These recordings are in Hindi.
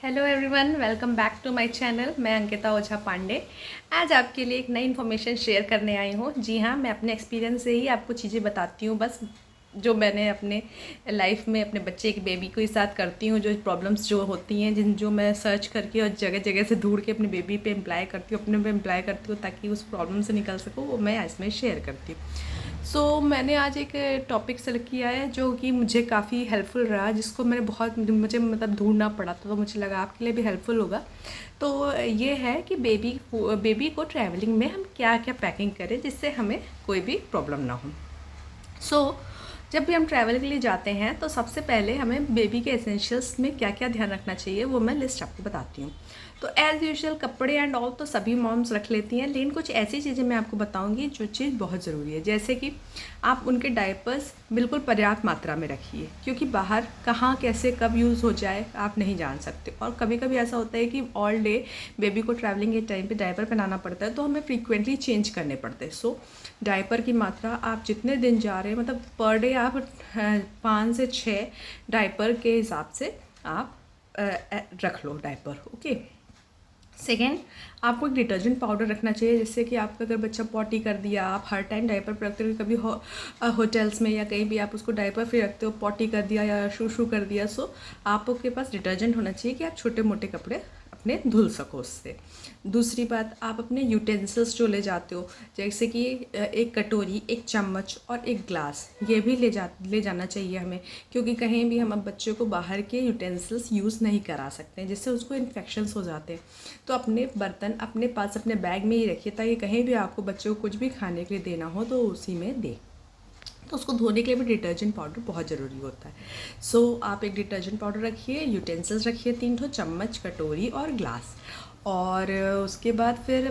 Hello everyone, welcome back to my channel. मैं अंकिता ओझा पांडे आज आपके लिए एक नई इन्फॉर्मेशन शेयर करने आई हूँ। जी हाँ, मैं अपने एक्सपीरियंस से ही आपको चीज़ें बताती हूँ, बस जो मैंने अपने लाइफ में अपने बच्चे के बेबी के साथ करती हूँ, जो प्रॉब्लम्स जो होती हैं, जो मैं सर्च करके और जगह जगह से ढूंढ के अपने बेबी पे अप्लाई करती हूँ, अपने पे अप्लाई करती हूँ ताकि उस प्रॉब्लम से निकल सकूँ, वो मैं इसमें शेयर करती हूँ। मैंने आज एक टॉपिक सेलेक्ट किया है जो कि मुझे काफ़ी हेल्पफुल रहा, जिसको मैंने बहुत मुझे मतलब ढूंढना पड़ा था, तो मुझे लगा आपके लिए भी हेल्पफुल होगा। तो ये है कि बेबी को ट्रैवलिंग में हम क्या क्या पैकिंग करें जिससे हमें कोई भी प्रॉब्लम ना हो। सो जब भी हम ट्रैवल के लिए जाते हैं तो सबसे पहले हमें बेबी के एसेंशियल्स में क्या क्या ध्यान रखना चाहिए, वो मैं लिस्ट आपको बताती हूँ। तो एज़ यूजुअल कपड़े एंड ऑल तो सभी मॉम्स रख लेती हैं, लेकिन कुछ ऐसी चीज़ें मैं आपको बताऊंगी जो चीज़ बहुत ज़रूरी है। जैसे कि आप उनके डायपर्स बिल्कुल पर्याप्त मात्रा में रखिए, क्योंकि बाहर कहाँ कैसे कब यूज़ हो जाए आप नहीं जान सकते। और कभी कभी ऐसा होता है कि ऑल डे बेबी को ट्रैवलिंग के टाइम पे डायपर पहनाना पड़ता है, तो हमें फ्रीक्वेंटली चेंज करने पड़ते हैं। डायपर की मात्रा आप जितने दिन जा रहे हैं, मतलब पर डे आप 5 से 6 डायपर के हिसाब से आप रख लो डायपर। ओके। सेकेंड, आपको एक डिटर्जेंट पाउडर रखना चाहिए, जिससे कि आपका अगर बच्चा पॉटी कर दिया, आप हर टाइम डायपर पर रखते हो, कभी होटल्स में या कहीं भी आप उसको डायपर फ्री रखते हो, पॉटी कर दिया या शू शू कर दिया, सो आपके पास डिटर्जेंट होना चाहिए कि आप छोटे मोटे कपड़े अपने धुल सको उससे। दूसरी बात, आप अपने यूटेंसिल्स जो ले जाते हो, जैसे कि एक कटोरी, एक चम्मच और एक ग्लास, ये भी ले जाना चाहिए हमें, क्योंकि कहीं भी हम अब बच्चे को बाहर के यूटेंसिल्स यूज़ नहीं करा सकते हैं, जिससे उसको इन्फेक्शंस हो जाते हैं। तो अपने बर्तन अपने पास अपने बैग में ही रखिए, ताकि कहीं भी आपको बच्चे को कुछ भी खाने के लिए देना हो तो उसी में दे। तो उसको धोने के लिए भी डिटर्जेंट पाउडर बहुत ज़रूरी होता है। आप एक डिटर्जेंट पाउडर रखिए, यूटेंसिल्स रखिए 3 ठो, चम्मच, कटोरी और ग्लास। और उसके बाद फिर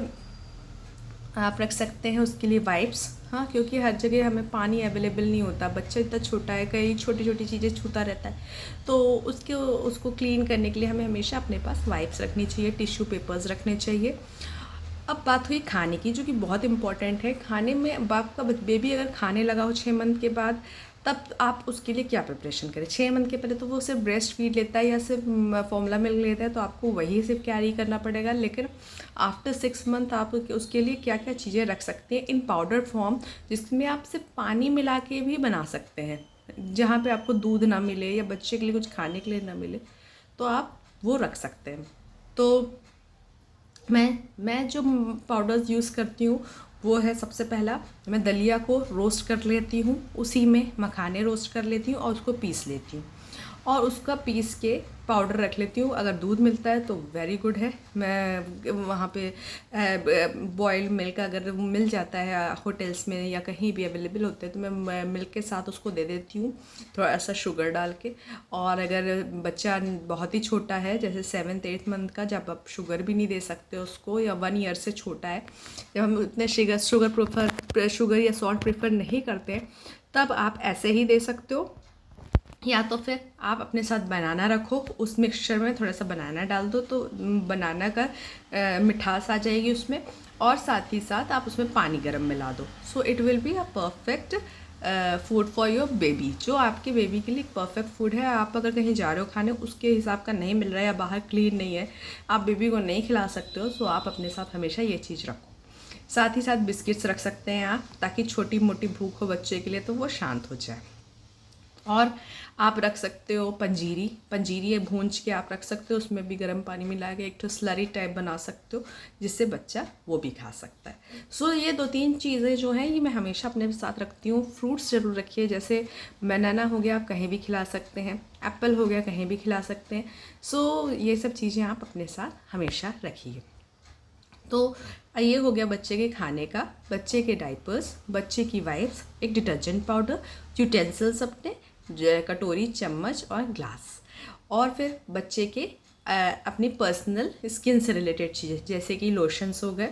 आप रख सकते हैं उसके लिए वाइप्स। हाँ, क्योंकि हर जगह हमें पानी अवेलेबल नहीं होता, बच्चा इतना छोटा है, कई छोटी छोटी चीज़ें छूता रहता है, तो उसको क्लीन करने के लिए हमें हमेशा अपने पास वाइप्स रखनी चाहिए, टिश्यू पेपर्स रखने चाहिए। अब बात हुई खाने की, जो कि बहुत इंपॉर्टेंट है। खाने में बाप का बेबी अगर खाने लगा हो 6 मंथ के बाद, तब आप उसके लिए क्या प्रिपरेशन करें। 6 मंथ के पहले तो वो सिर्फ ब्रेस्ट फीड लेता है या सिर्फ फॉर्मूला मिल्क लेता है, तो आपको वही सिर्फ कैरी करना पड़ेगा। लेकिन आफ्टर 6 मंथ आप उसके लिए क्या क्या चीज़ें रख सकते हैं इन पाउडर फॉर्म, जिसमें आप सिर्फ पानी मिला के भी बना सकते हैं, जहाँ पे आपको दूध ना मिले या बच्चे के लिए कुछ खाने के लिए ना मिले, तो आप वो रख सकते हैं। तो मैं जो पाउडर्स यूज़ करती हूँ वो है, सबसे पहला मैं दलिया को रोस्ट कर लेती हूँ, उसी में मखाने रोस्ट कर लेती हूँ और उसको पीस लेती हूँ, और उसका पीस के पाउडर रख लेती हूँ। अगर दूध मिलता है तो वेरी गुड है, मैं वहाँ पे बॉइल्ड मिल्क अगर मिल जाता है होटल्स में या कहीं भी अवेलेबल होते हैं, तो मैं मिल्क के साथ उसको दे देती हूँ, थोड़ा सा शुगर डाल के। और अगर बच्चा बहुत ही छोटा है, जैसे 7th-8th मंथ का, जब आप शुगर भी नहीं दे सकते उसको, या 1 ईयर से छोटा है, जब हम उतने शुगर या सॉल्ट प्रेफर नहीं करते, तब आप ऐसे ही दे सकते हो। या तो फिर आप अपने साथ बनाना रखो, उस मिक्सचर में थोड़ा सा बनाना डाल दो, तो बनाना का मिठास आ जाएगी उसमें, और साथ ही साथ आप उसमें पानी गर्म मिला दो। So it will be a perfect food for your baby, जो आपके बेबी के लिए परफेक्ट फूड है। आप अगर कहीं जा रहे हो खाने, उसके हिसाब का नहीं मिल रहा है या बाहर क्लीन नहीं है, आप बेबी को नहीं खिला सकते हो, सो आप अपने साथ हमेशा ये चीज़ रखो। साथ ही साथ बिस्किट्स रख सकते हैं आप, ताकि छोटी मोटी भूख हो बच्चे के लिए तो वो शांत हो जाए। और आप रख सकते हो पंजीरी, पंजीरी भूंज के आप रख सकते हो, उसमें भी गर्म पानी मिला के एक तो स्लरी टाइप बना सकते हो, जिससे बच्चा वो भी खा सकता है। ये 2-3 चीज़ें जो हैं, ये मैं हमेशा अपने साथ रखती हूँ। फ्रूट्स ज़रूर रखिए, जैसे बनाना हो गया, आप कहीं भी खिला सकते हैं, एप्पल हो गया, कहीं भी खिला सकते हैं। ये सब चीज़ें आप अपने साथ हमेशा रखिए। तो ये हो गया बच्चे के खाने का, बच्चे के डाइपर्स, बच्चे की वाइप्स, एक डिटर्जेंट पाउडर, यूटेंसिल्स अपने, कटोरी, चम्मच और ग्लास। और फिर बच्चे के अपनी पर्सनल स्किन से रिलेटेड चीज़ें, जैसे कि लोशंस हो गए,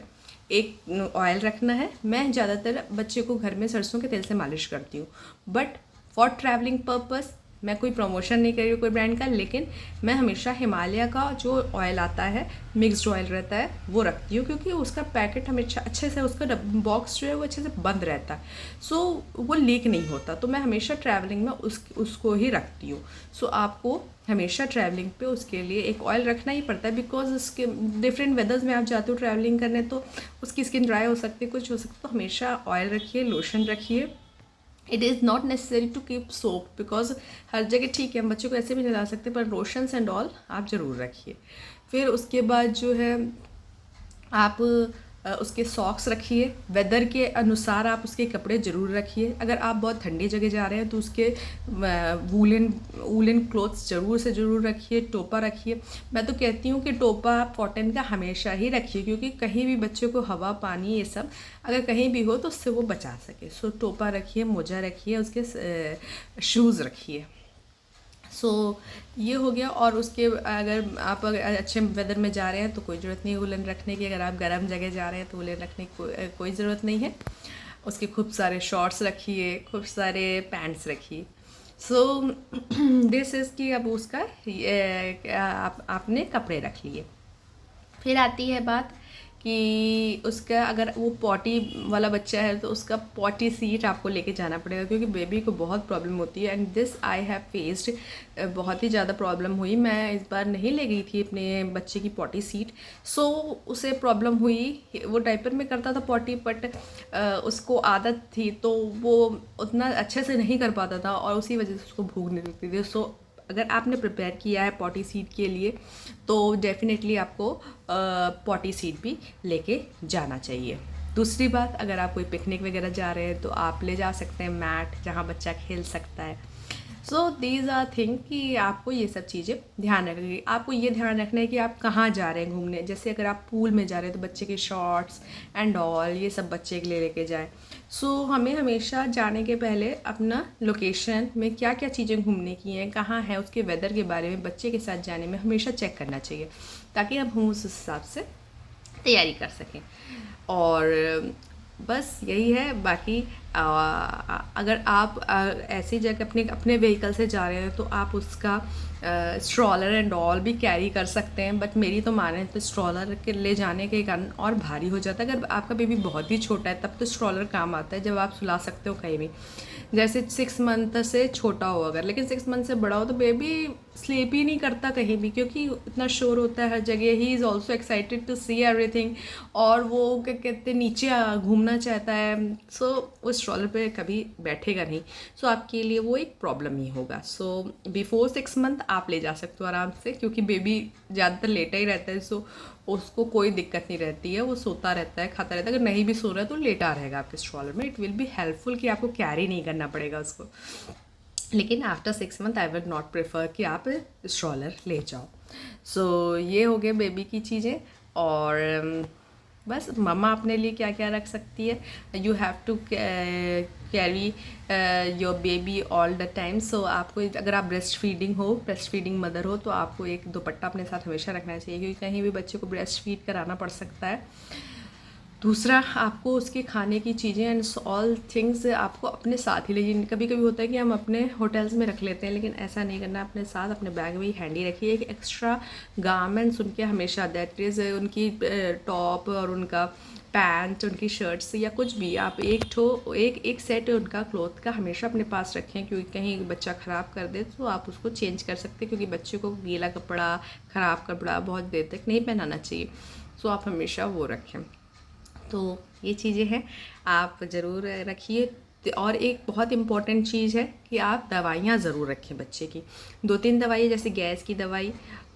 एक ऑयल रखना है। मैं ज़्यादातर बच्चे को घर में सरसों के तेल से मालिश करती हूँ, बट फॉर ट्रैवलिंग पर्पस मैं कोई प्रमोशन नहीं कर रही हूँ कोई ब्रांड का, लेकिन मैं हमेशा हिमालय का जो ऑयल आता है, मिक्स्ड ऑयल रहता है, वो रखती हूँ, क्योंकि उसका पैकेट हमेशा अच्छे से, उसका बॉक्स जो है वो अच्छे से बंद रहता है, सो वो लीक नहीं होता। तो मैं हमेशा ट्रैवलिंग में उसको ही रखती हूँ। सो आपको हमेशा ट्रैवलिंग पे उसके लिए एक ऑयल रखना ही पड़ता है, बिकॉज उसके डिफरेंट वेदर्स में आप जाते हो ट्रैवलिंग करने, तो उसकी स्किन ड्राई हो सकती है, कुछ हो सकता है। तो हमेशा ऑयल रखिए, लोशन रखिए। It is not necessary to keep soap, because हर जगह ठीक है, हम बच्चों को ऐसे भी नहीं ला सकते, पर लोशंस एंड ऑल आप ज़रूर रखिए। फिर उसके बाद जो है आप उसके सॉक्स रखिए, वेदर के अनुसार आप उसके कपड़े ज़रूर रखिए। अगर आप बहुत ठंडी जगह जा रहे हैं तो उसके वूलन क्लोथ्स ज़रूर से ज़रूर रखिए। टोपा रखिए। मैं तो कहती हूँ कि टोपा आप कॉटन का हमेशा ही रखिए, क्योंकि कहीं भी बच्चों को हवा पानी ये सब अगर कहीं भी हो तो उससे वो बचा सके। सो टोपा रखिए, मोजा रखिए, उसके शूज़ रखिए। सो ये हो गया। और उसके अगर आप अच्छे वेदर में जा रहे हैं तो कोई ज़रूरत नहीं है वुलन रखने की। अगर आप गर्म जगह जा रहे हैं तो वुलन रखने की कोई ज़रूरत नहीं है। उसके खूब सारे शॉर्ट्स रखिए, खूब सारे पैंट्स रखिए। सो दिस इज़ कि अब उसका आपने कपड़े रख लिए। फिर आती है बात कि उसका अगर वो पॉटी वाला बच्चा है तो उसका पॉटी सीट आपको लेके जाना पड़ेगा, क्योंकि बेबी को बहुत प्रॉब्लम होती है। And this I have faced, बहुत ही ज़्यादा प्रॉब्लम हुई। मैं इस बार नहीं ले गई थी अपने बच्चे की पॉटी सीट, सो उसे प्रॉब्लम हुई। वो डायपर में करता था पॉटी, बट उसको आदत थी तो वो उतना अच्छे से नहीं कर पाता था, और उसी वजह से उसको भूख नहीं लगती थी। सो अगर आपने प्रिपेयर किया है पॉटी सीट के लिए तो डेफिनेटली आपको पॉटी सीट भी लेके जाना चाहिए। दूसरी बात, अगर आप कोई पिकनिक वगैरह जा रहे हैं तो आप ले जा सकते हैं मैट, जहाँ बच्चा खेल सकता है। सो दीज आर थिंग कि आपको ये सब चीज़ें ध्यान रखनी। आपको ये ध्यान रखना है कि आप कहाँ जा रहे हैं घूमने। जैसे अगर आप पूल में जा रहे हैं तो बच्चे के शॉर्ट्स एंड ऑल ये सब बच्चे के लिए लेके जाएं। सो हमें हमेशा जाने के पहले अपना लोकेशन में क्या क्या चीज़ें घूमने की हैं, कहाँ है, उसके वेदर के बारे में बच्चे के साथ जाने में हमेशा चेक करना चाहिए, ताकि हम उस हिसाब से तैयारी कर सकें। और बस यही है। बाकी अगर आप ऐसी जगह अपने व्हीकल से जा रहे हैं तो आप उसका स्ट्रॉलर एंड ऑल भी कैरी कर सकते हैं, बट मेरी तो माने तो स्ट्रॉलर के ले जाने के कारण और भारी हो जाता है। अगर आपका बेबी बहुत ही छोटा है तब तो स्ट्रॉलर काम आता है, जब आप सुला सकते हो कहीं भी। जैसे 6 मंथ से छोटा हो अगर, लेकिन 6 मंथ से बड़ा हो तो बेबी स्लीप ही नहीं करता कहीं भी, क्योंकि इतना शोर होता है हर जगह। He is also excited to see everything, और वो क्या कहते हैं नीचे घूमना चाहता है। सो वो स्ट्रॉलर पे कभी बैठेगा नहीं, सो आपके लिए वो एक प्रॉब्लम ही होगा। सो बिफोर 6 मंथ आप ले जा सकते हो आराम से, क्योंकि बेबी ज़्यादातर लेटा ही रहता है, सो उसको कोई दिक्कत नहीं रहती है। वो सोता रहता है, खाता रहता है। अगर नहीं भी सो रहा है तो लेटा रहेगा आपके स्ट्रॉलर में। इट विल बी हेल्पफुल कि आपको कैरी नहीं करना पड़ेगा उसको। लेकिन after 6 month I will not prefer कि आप स्ट्रॉलर ले जाओ। सो ये हो गए बेबी की चीज़ें। और बस मम्मा अपने लिए क्या क्या रख सकती है, you have to carry your baby all the time. So आपको अगर आप ब्रेस्ट फीडिंग मदर हो तो आपको एक दुपट्टा अपने साथ हमेशा रखना चाहिए, क्योंकि कहीं भी बच्चे को ब्रेस्ट फीड कराना पड़ सकता है। दूसरा, आपको उसके खाने की चीज़ें एंड ऑल थिंग्स आपको अपने साथ ही ले जाइए। कभी कभी होता है कि हम अपने होटल्स में रख लेते हैं, लेकिन ऐसा नहीं करना। अपने साथ अपने बैग में ही हैंडी रखिए। एक एक्स्ट्रा गारमेंट्स उनके हमेशा, दैट इज़ उनकी टॉप और उनका पैंट, उनकी शर्ट्स या कुछ भी, आप एक सेट उनका क्लॉथ का हमेशा अपने पास रखें, क्योंकि कहीं बच्चा ख़राब कर दे तो आप उसको चेंज कर सकते हैं, क्योंकि बच्चे को गीला कपड़ा, ख़राब कपड़ा बहुत देर तक नहीं पहनाना चाहिए। सो आप हमेशा वो रखें। तो ये चीज़ें हैं, आप ज़रूर रखिए। और एक बहुत इम्पॉर्टेंट चीज़ है कि आप दवाइयाँ ज़रूर रखें बच्चे की। 2-3 दवाई, जैसे गैस की दवाई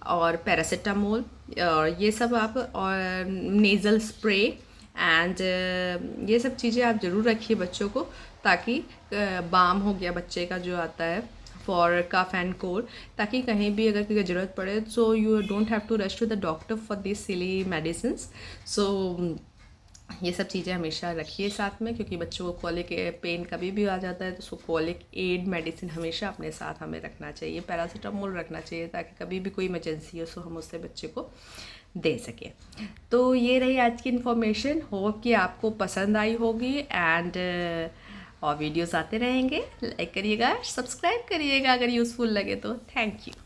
और पैरासीटामोल, और ये सब आप, और नेज़ल स्प्रे एंड ये सब चीज़ें आप ज़रूर रखिए बच्चों को, ताकि बाम हो गया बच्चे का जो आता है फॉर कफ एंड कोल्ड, ताकि कहीं भी अगर कोई ज़रूरत पड़े so you don't have to rush to the doctor for this silly medicine. So ये सब चीज़ें हमेशा रखिए साथ में, क्योंकि बच्चों को कॉलिक पेन कभी भी आ जाता है तो उसको कॉलिक एड मेडिसिन हमेशा अपने साथ हमें रखना चाहिए। पैरासीटामोल रखना चाहिए, ताकि कभी भी कोई इमरजेंसी हो सो हम उससे बच्चे को दे सकें। तो ये रही आज की इन्फॉर्मेशन। होप कि आपको पसंद आई होगी। एंड और वीडियोस आते रहेंगे। लाइक करिएगा, सब्सक्राइब करिएगा अगर यूज़फुल लगे तो। Thank you.